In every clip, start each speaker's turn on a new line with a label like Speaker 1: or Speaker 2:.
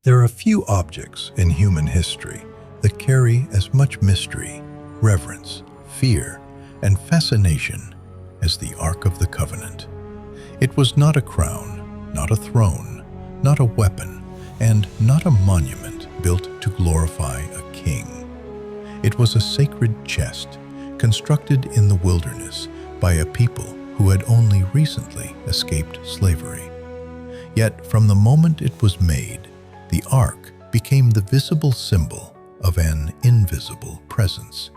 Speaker 1: There are few objects in human history that carry as much mystery, reverence, fear, and fascination as the Ark of the Covenant. It was not a crown, not a throne, not a weapon, and not a monument built to glorify a king. It was a sacred chest constructed in the wilderness by a people who had only recently escaped slavery. Yet from the moment it was made, the Ark became the visible symbol of an invisible presence.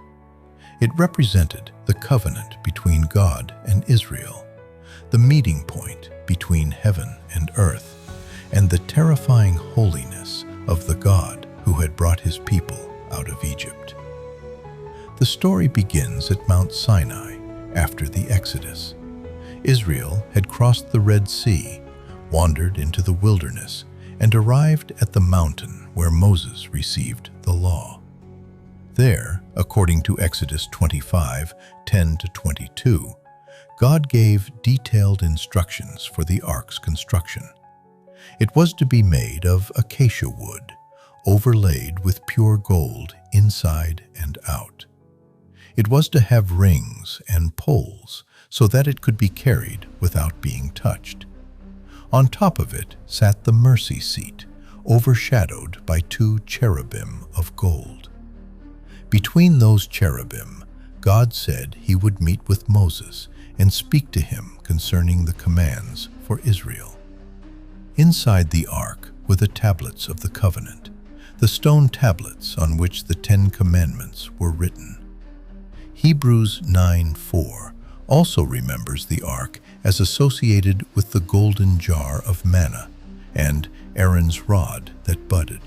Speaker 1: It represented the covenant between God and Israel, the meeting point between heaven and earth, and the terrifying holiness of the God who had brought his people out of Egypt. The story begins at Mount Sinai after the Exodus. Israel had crossed the Red Sea, wandered into the wilderness, and arrived at the mountain where Moses received the law. There, according to Exodus 25:10-22, God gave detailed instructions for the ark's construction. It was to be made of acacia wood, overlaid with pure gold inside and out. It was to have rings and poles so that it could be carried without being touched. On top of it sat the mercy seat, overshadowed by two cherubim of gold. Between those cherubim, God said he would meet with Moses and speak to him concerning the commands for Israel. Inside the ark were the tablets of the covenant, the stone tablets on which the 10 Commandments were written. Hebrews 9:4 also remembers the ark as associated with the golden jar of manna and Aaron's rod that budded.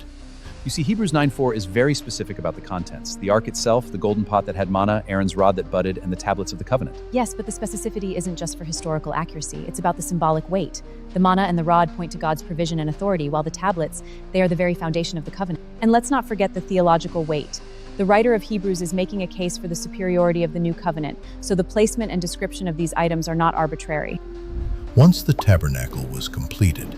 Speaker 2: You see, Hebrews 9:4 is very specific about the contents. The ark itself, the golden pot that had manna, Aaron's rod that budded, and the tablets of the covenant.
Speaker 3: Yes, but the specificity isn't just for historical accuracy. It's about the symbolic weight. The manna and the rod point to God's provision and authority, while the tablets, they are the very foundation of the covenant. And let's not forget the theological weight. The writer of Hebrews is making a case for the superiority of the new covenant, so the placement and description of these items are not arbitrary.
Speaker 1: Once the tabernacle was completed,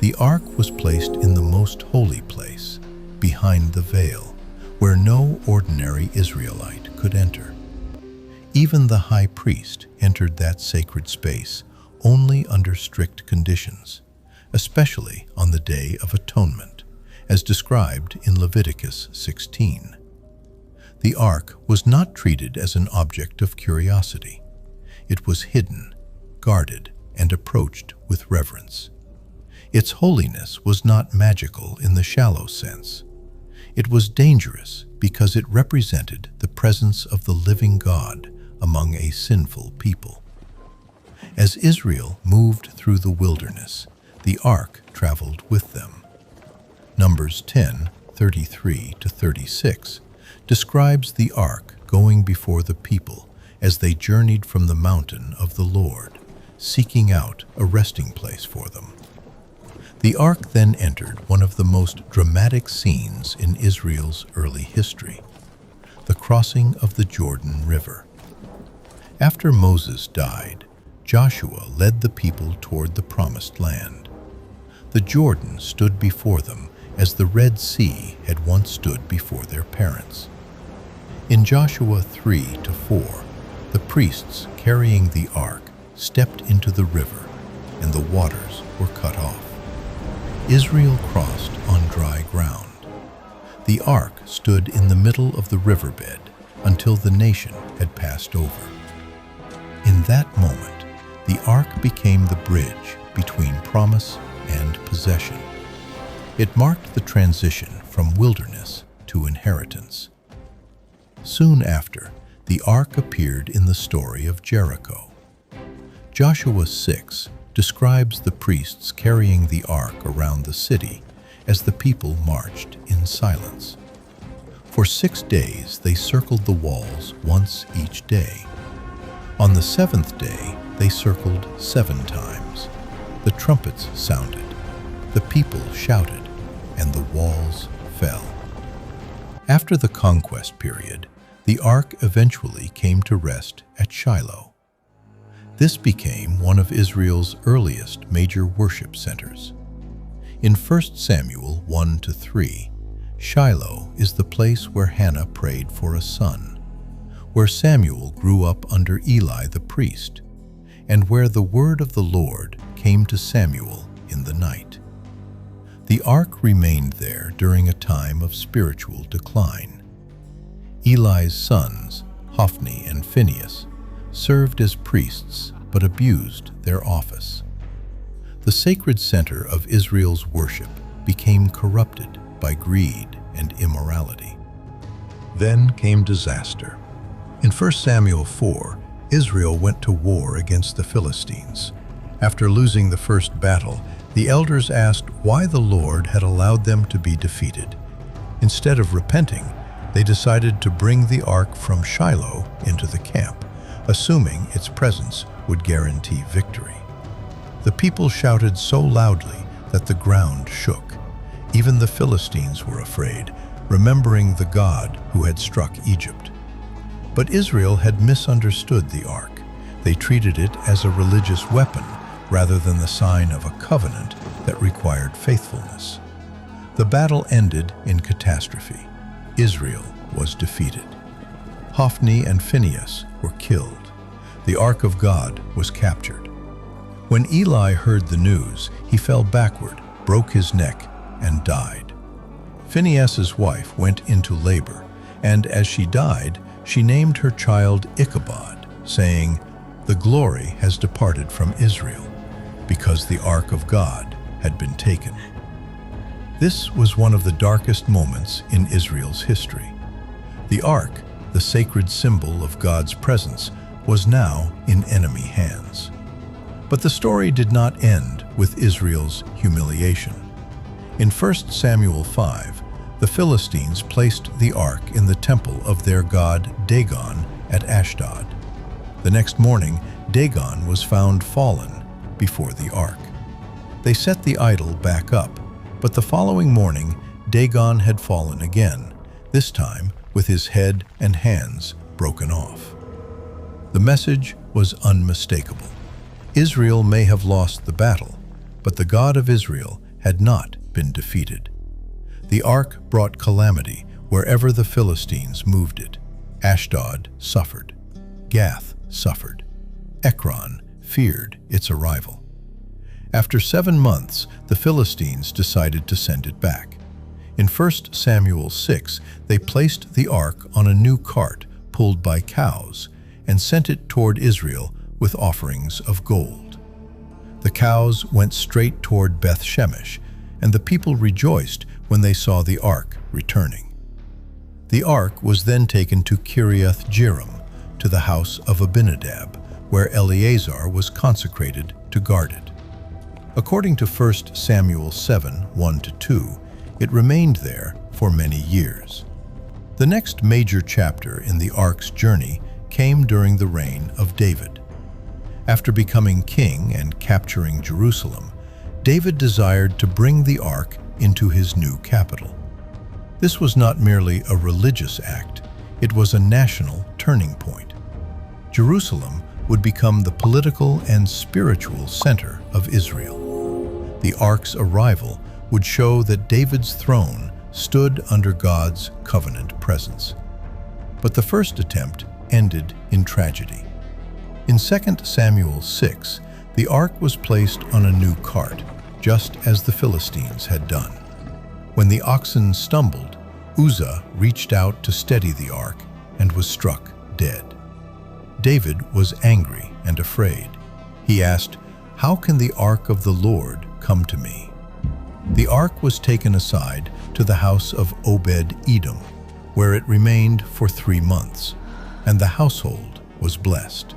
Speaker 1: the ark was placed in the most holy place, behind the veil, where no ordinary Israelite could enter. Even the high priest entered that sacred space only under strict conditions, especially on the Day of Atonement, as described in Leviticus 16. The ark was not treated as an object of curiosity. It was hidden, guarded, and approached with reverence. Its holiness was not magical in the shallow sense. It was dangerous because it represented the presence of the living God among a sinful people. As Israel moved through the wilderness, the ark traveled with them. Numbers 10:33-36 describes the ark going before the people as they journeyed from the mountain of the Lord, seeking out a resting place for them. The ark then entered one of the most dramatic scenes in Israel's early history, the crossing of the Jordan River. After Moses died, Joshua led the people toward the Promised Land. The Jordan stood before them as the Red Sea had once stood before their parents. In Joshua 3-4, the priests carrying the ark stepped into the river, and the waters were cut off. Israel crossed on dry ground. The ark stood in the middle of the riverbed until the nation had passed over. In that moment, the ark became the bridge between promise and possession. It marked the transition from wilderness to inheritance. Soon after, the ark appeared in the story of Jericho. Joshua 6 describes the priests carrying the ark around the city as the people marched in silence. For 6 days they circled the walls once each day. On the 7th day they circled 7 times. The trumpets sounded, the people shouted, and the walls fell. After the conquest period, the ark eventually came to rest at Shiloh. This became one of Israel's earliest major worship centers. In 1 Samuel 1-3, Shiloh is the place where Hannah prayed for a son, where Samuel grew up under Eli the priest, and where the word of the Lord came to Samuel in the night. The ark remained there during a time of spiritual decline. Eli's sons, Hophni and Phinehas, served as priests but abused their office. The sacred center of Israel's worship became corrupted by greed and immorality. Then came disaster. In 1 Samuel 4, Israel went to war against the Philistines. After losing the first battle, the elders asked why the Lord had allowed them to be defeated. Instead of repenting, they decided to bring the ark from Shiloh into the camp, assuming its presence would guarantee victory. The people shouted so loudly that the ground shook. Even the Philistines were afraid, remembering the God who had struck Egypt. But Israel had misunderstood the ark. They treated it as a religious weapon rather than the sign of a covenant that required faithfulness. The battle ended in catastrophe. Israel was defeated. Hophni and Phinehas were killed. The ark of God was captured. When Eli heard the news, he fell backward, broke his neck, and died. Phinehas's wife went into labor, and as she died, she named her child Ichabod, saying, "The glory has departed from Israel," because the ark of God had been taken. This was one of the darkest moments in Israel's history. The ark, the sacred symbol of God's presence, was now in enemy hands. But the story did not end with Israel's humiliation. In 1 Samuel 5, the Philistines placed the ark in the temple of their god Dagon at Ashdod. The next morning, Dagon was found fallen before the ark. They set the idol back up, but the following morning, Dagon had fallen again, this time with his head and hands broken off. The message was unmistakable. Israel may have lost the battle, but the God of Israel had not been defeated. The ark brought calamity wherever the Philistines moved it. Ashdod suffered. Gath suffered. Ekron feared its arrival. After 7 months, the Philistines decided to send it back. In 1 Samuel 6, they placed the ark on a new cart pulled by cows and sent it toward Israel with offerings of gold. The cows went straight toward Beth Shemesh, and the people rejoiced when they saw the ark returning. The ark was then taken to Kiriath Jearim, to the house of Abinadab, where Eleazar was consecrated to guard it. According to 1 Samuel 7, 1-2, it remained there for many years. The next major chapter in the ark's journey came during the reign of David. After becoming king and capturing Jerusalem, David desired to bring the ark into his new capital. This was not merely a religious act, it was a national turning point. Jerusalem would become the political and spiritual center of Israel. The ark's arrival would show that David's throne stood under God's covenant presence. But the first attempt ended in tragedy. In 2 Samuel 6, the ark was placed on a new cart, just as the Philistines had done. When the oxen stumbled, Uzzah reached out to steady the ark and was struck dead. David was angry and afraid. He asked, "How can the ark of the Lord come to me?" The ark was taken aside to the house of Obed-Edom, where it remained for 3 months, and the household was blessed.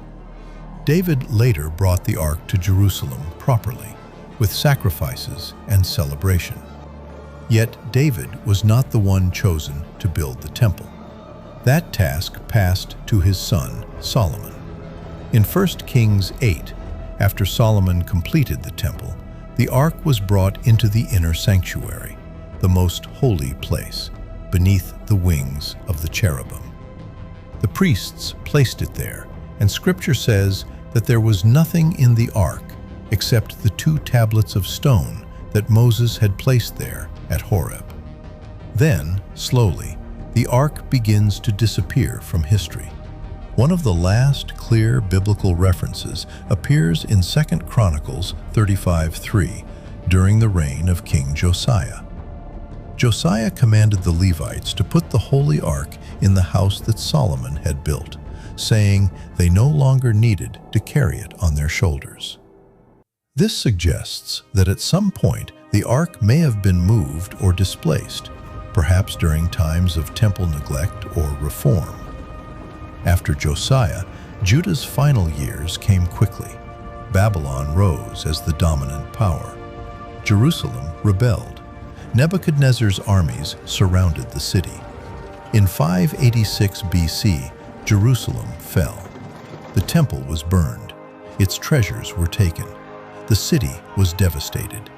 Speaker 1: David later brought the ark to Jerusalem properly, with sacrifices and celebration. Yet David was not the one chosen to build the temple. That task passed to his son Solomon. In 1 Kings 8, after Solomon completed the temple, the ark was brought into the inner sanctuary, the most holy place, beneath the wings of the cherubim. The priests placed it there, and Scripture says that there was nothing in the ark except the 2 tablets of stone that Moses had placed there at Horeb. Then, slowly, the ark begins to disappear from history. One of the last clear biblical references appears in 2 Chronicles 35:3 during the reign of King Josiah. Josiah commanded the Levites to put the holy ark in the house that Solomon had built, saying they no longer needed to carry it on their shoulders. This suggests that at some point the ark may have been moved or displaced, perhaps during times of temple neglect or reform. After Josiah, Judah's final years came quickly. Babylon rose as the dominant power. Jerusalem rebelled. Nebuchadnezzar's armies surrounded the city. In 586 BC, Jerusalem fell. The temple was burned. Its treasures were taken. The city was devastated.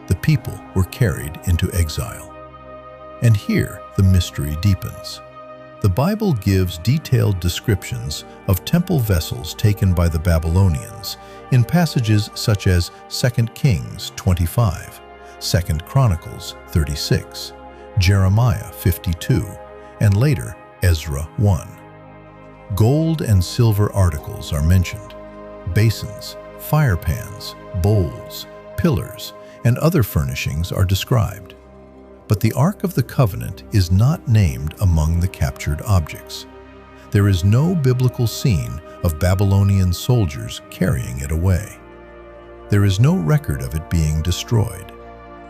Speaker 1: The people were carried into exile. And here the mystery deepens. The Bible gives detailed descriptions of temple vessels taken by the Babylonians in passages such as 2 Kings 25, 2 Chronicles 36, Jeremiah 52, and later Ezra 1. Gold and silver articles are mentioned. Basins, fire pans, bowls, pillars, and other furnishings are described. But the Ark of the Covenant is not named among the captured objects. There is no biblical scene of Babylonian soldiers carrying it away. There is no record of it being destroyed.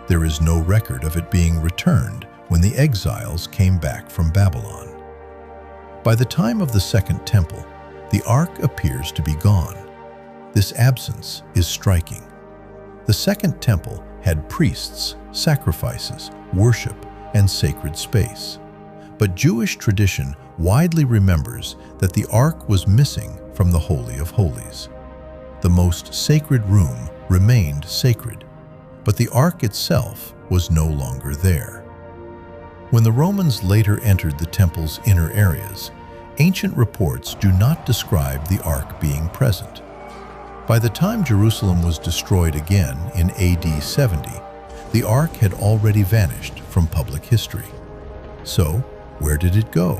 Speaker 1: There is no record of it being returned when the exiles came back from Babylon. By the time of the Second Temple, the Ark appears to be gone. This absence is striking. The Second Temple had priests, sacrifices, worship, and sacred space. But Jewish tradition widely remembers that the Ark was missing from the Holy of Holies. The most sacred room remained sacred, but the Ark itself was no longer there. When the Romans later entered the temple's inner areas, ancient reports do not describe the Ark being present. By the time Jerusalem was destroyed again in AD 70, the Ark had already vanished from public history. So, where did it go?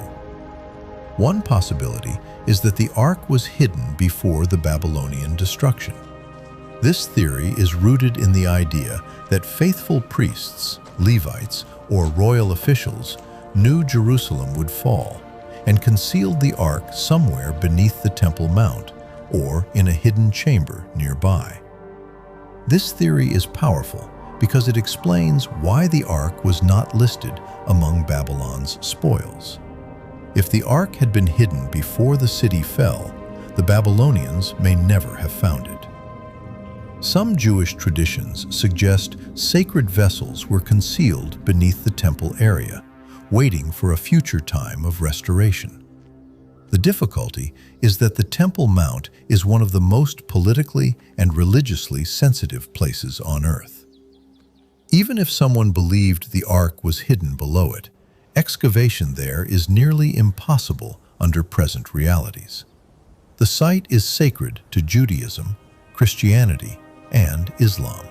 Speaker 1: One possibility is that the Ark was hidden before the Babylonian destruction. This theory is rooted in the idea that faithful priests, Levites, or royal officials knew Jerusalem would fall and concealed the Ark somewhere beneath the Temple Mount or in a hidden chamber nearby. This theory is powerful because it explains why the Ark was not listed among Babylon's spoils. If the Ark had been hidden before the city fell, the Babylonians may never have found it. Some Jewish traditions suggest sacred vessels were concealed beneath the temple area, waiting for a future time of restoration. The difficulty is that the Temple Mount is one of the most politically and religiously sensitive places on earth. Even if someone believed the Ark was hidden below it, excavation there is nearly impossible under present realities. The site is sacred to Judaism, Christianity, and Islam.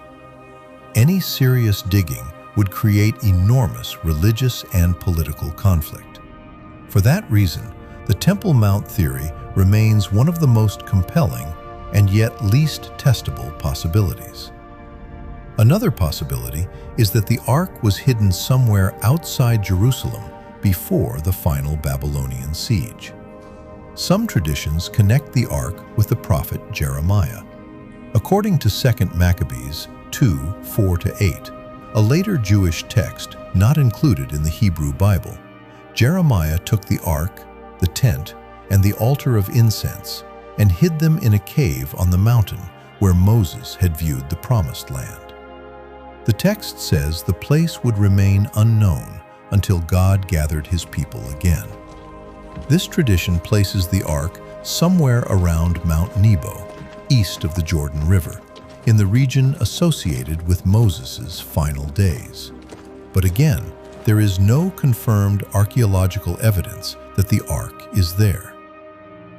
Speaker 1: Any serious digging would create enormous religious and political conflict. For that reason, the Temple Mount theory remains one of the most compelling and yet least testable possibilities. Another possibility is that the Ark was hidden somewhere outside Jerusalem before the final Babylonian siege. Some traditions connect the Ark with the prophet Jeremiah. According to 2 Maccabees 2:4-8, a later Jewish text not included in the Hebrew Bible, Jeremiah took the Ark, the tent, and the altar of incense and hid them in a cave on the mountain where Moses had viewed the Promised Land. The text says the place would remain unknown until God gathered his people again. This tradition places the Ark somewhere around Mount Nebo, east of the Jordan River, in the region associated with Moses' final days. But again, there is no confirmed archaeological evidence that the Ark is there.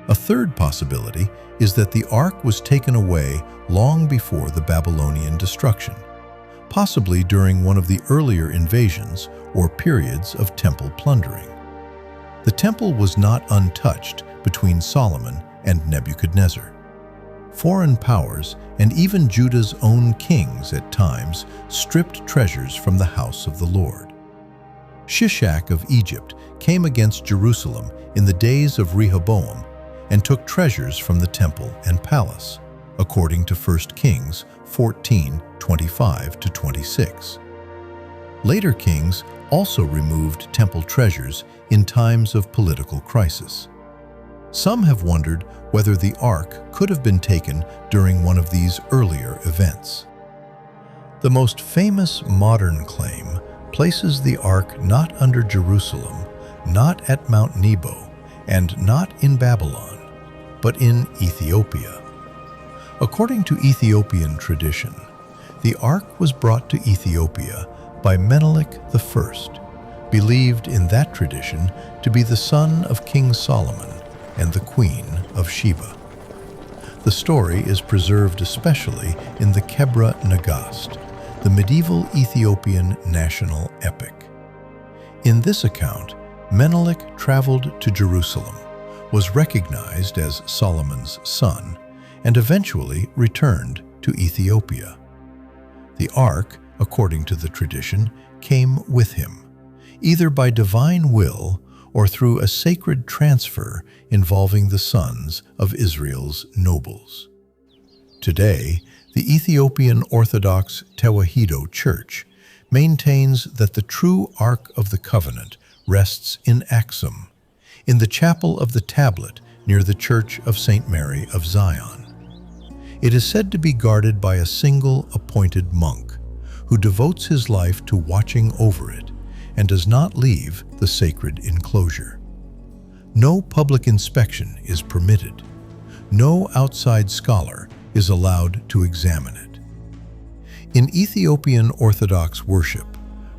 Speaker 1: A third possibility is that the Ark was taken away long before the Babylonian destruction, possibly during one of the earlier invasions or periods of temple plundering. The temple was not untouched between Solomon and Nebuchadnezzar. Foreign powers and even Judah's own kings at times stripped treasures from the house of the Lord. Shishak of Egypt came against Jerusalem in the days of Rehoboam and took treasures from the temple and palace, according to 1 Kings 14:25-26. Later kings also removed temple treasures in times of political crisis. Some have wondered whether the ark could have been taken during one of these earlier events. The most famous modern claim places the ark not under Jerusalem, not at Mount Nebo, and not in Babylon, but in Ethiopia. According to Ethiopian tradition, the ark was brought to Ethiopia by Menelik I, believed in that tradition to be the son of King Solomon and the Queen of Sheba. The story is preserved especially in the Kebra Nagast, the medieval Ethiopian national epic. In this account, Menelik traveled to Jerusalem, was recognized as Solomon's son, and eventually returned to Ethiopia. The ark, according to the tradition, came with him, either by divine will or through a sacred transfer involving the sons of Israel's nobles. Today, the Ethiopian Orthodox Tewahedo Church maintains that the true Ark of the Covenant rests in Aksum, in the chapel of the tablet near the Church of St. Mary of Zion. It is said to be guarded by a single appointed monk, who devotes his life to watching over it and does not leave the sacred enclosure. No public inspection is permitted. No outside scholar is allowed to examine it. In Ethiopian Orthodox worship,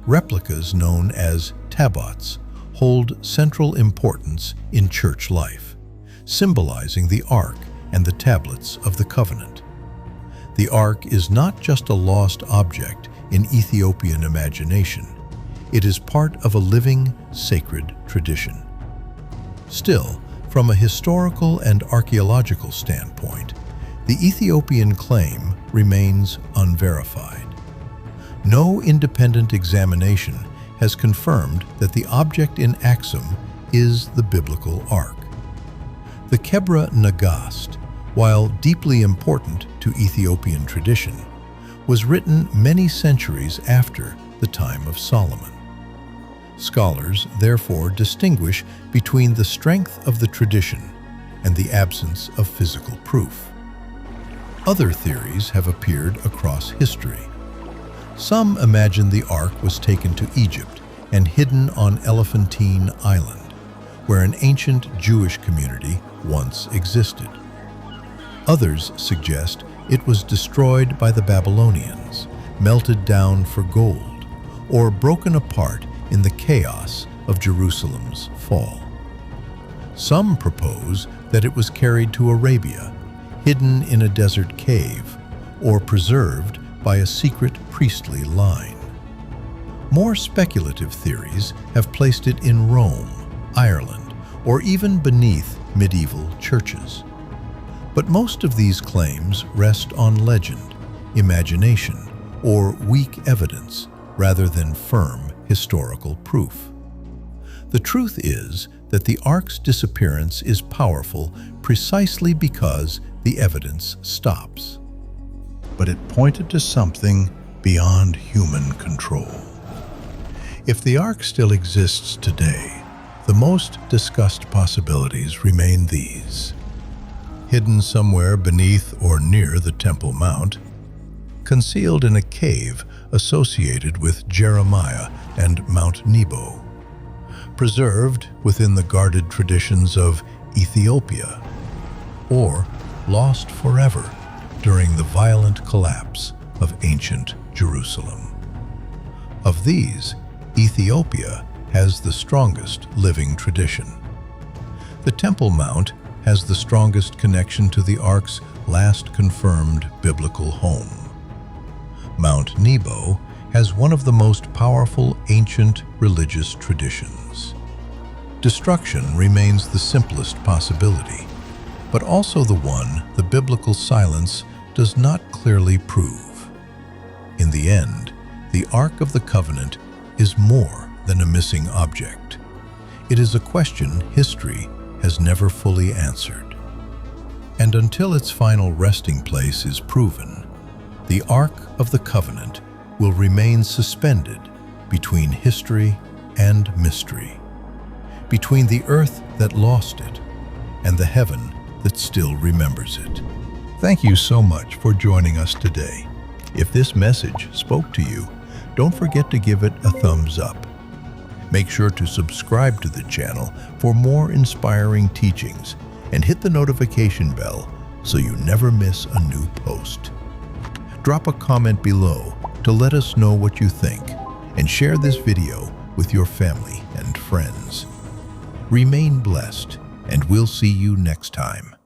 Speaker 1: replicas known as tabots hold central importance in church life, symbolizing the Ark and the tablets of the covenant. The Ark is not just a lost object in Ethiopian imagination. It is part of a living, sacred tradition. Still, from a historical and archaeological standpoint, the Ethiopian claim remains unverified. No independent examination has confirmed that the object in Aksum is the biblical ark. The Kebra Nagast, while deeply important to Ethiopian tradition, was written many centuries after the time of Solomon. Scholars therefore distinguish between the strength of the tradition and the absence of physical proof. Other theories have appeared across history. Some imagine the ark was taken to Egypt and hidden on Elephantine Island, where an ancient Jewish community once existed. Others suggest it was destroyed by the Babylonians, melted down for gold, or broken apart in the chaos of Jerusalem's fall. Some propose that it was carried to Arabia, hidden in a desert cave, or preserved by a secret priestly line. More speculative theories have placed it in Rome, Ireland, or even beneath medieval churches. But most of these claims rest on legend, imagination, or weak evidence rather than firm historical proof. The truth is that the ark's disappearance is powerful precisely because the evidence stops. But it pointed to something beyond human control. If the ark still exists today, the most discussed possibilities remain these: hidden somewhere beneath or near the Temple Mount, concealed in a cave associated with Jeremiah and Mount Nebo, preserved within the guarded traditions of Ethiopia, or lost forever during the violent collapse of ancient Jerusalem. Of these, Ethiopia has the strongest living tradition. The Temple Mount has the strongest connection to the ark's last confirmed biblical home. Mount Nebo has one of the most powerful ancient religious traditions. Destruction remains the simplest possibility, but also the one the biblical silence does not clearly prove. In the end, the Ark of the Covenant is more than a missing object. It is a question history has never fully answered. And until its final resting place is proven, the Ark of the Covenant will remain suspended between history and mystery, between the earth that lost it and the heaven that still remembers it. Thank you so much for joining us today. If this message spoke to you, don't forget to give it a thumbs up. Make sure to subscribe to the channel for more inspiring teachings and hit the notification bell so you never miss a new post. Drop a comment below to let us know what you think and share this video with your family and friends. Remain blessed, and we'll see you next time.